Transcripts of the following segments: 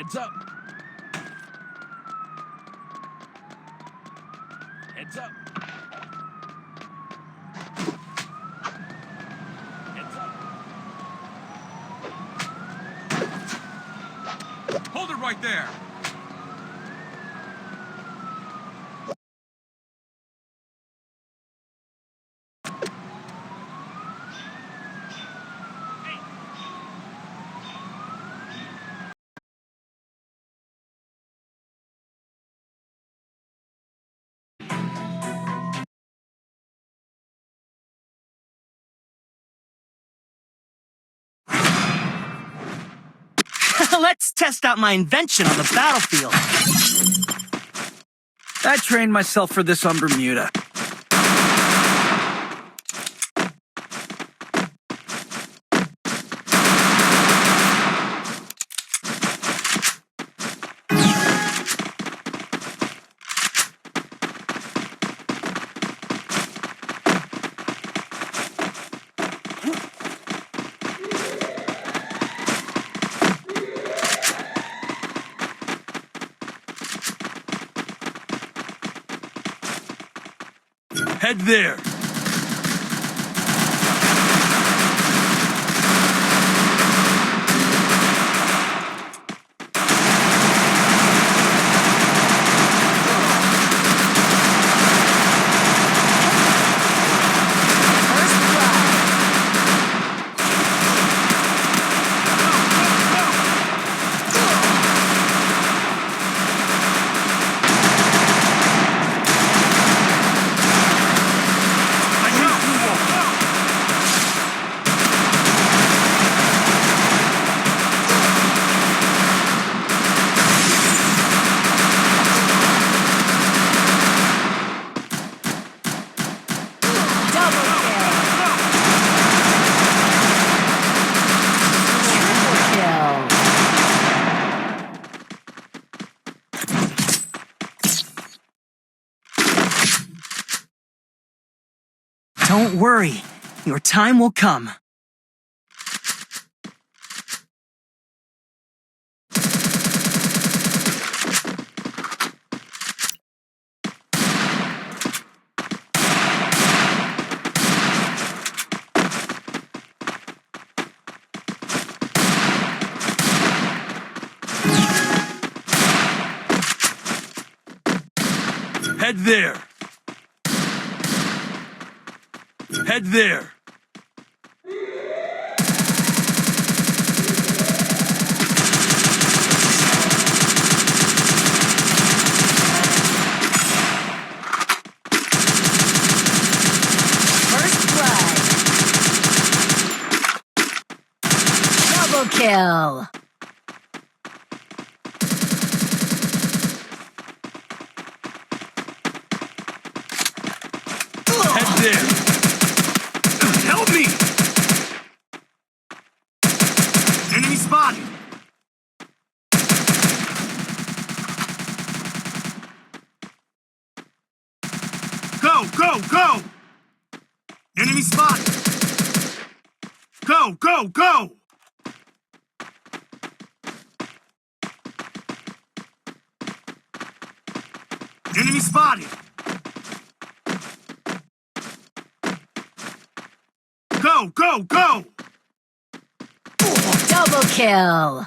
Heads up. Heads up. Heads up. Hold it right there. Let's test out my invention on the battlefield. I trained myself for this on Bermuda. Head there. Don't worry, your time will come. Head there. Head there. First blood. Double kill. Head there. Help me! Enemy spotted! Go, go, go! Enemy spotted! Go, go, go! Enemy spotted! Go, go, go! Double kill.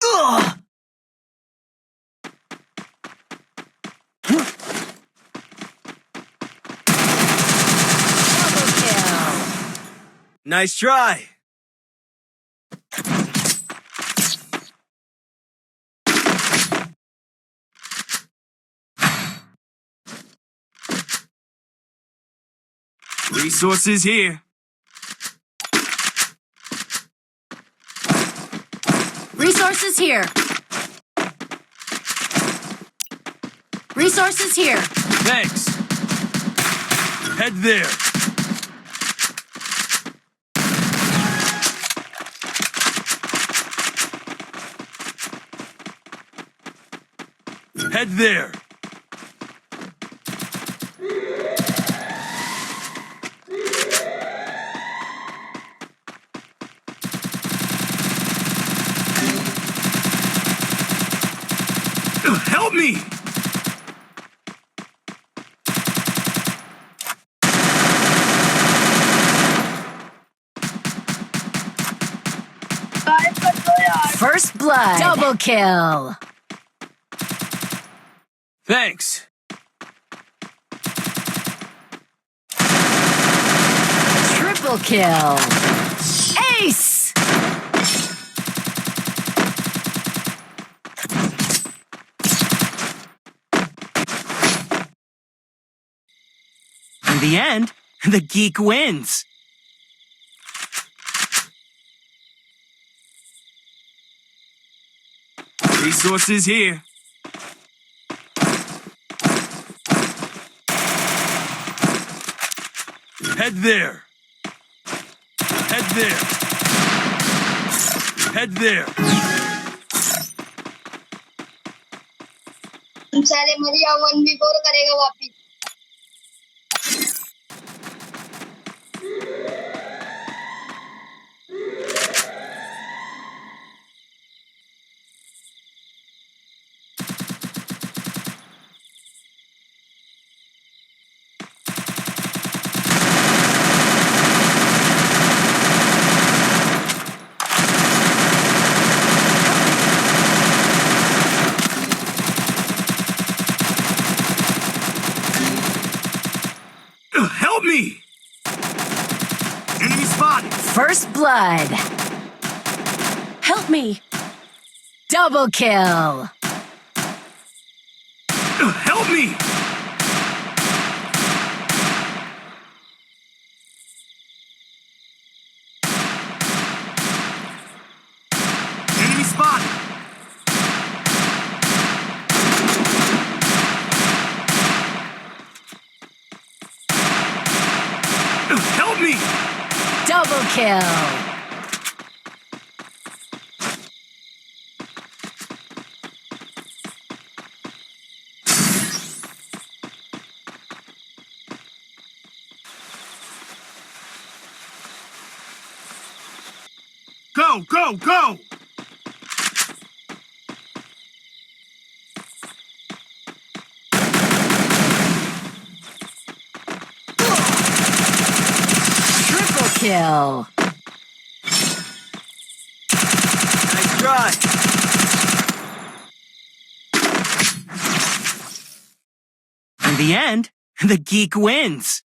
Ugh! Double kill. Nice try! Resources here. Resources here. Resources here. Thanks. Head there. Head there. Help me! First blood. Double kill. Thanks. Triple kill. Ace. In the end, the geek wins. Resources here. Head there. Head there. Head there. साले मरिया 1v4 करेगा वापिस Help me! Enemy spotted! First blood. Help me. Double kill. Help me! Enemy spotted! Help me! Double kill. Go, go, go! Triple kill. Nice try! In the end, the geek wins.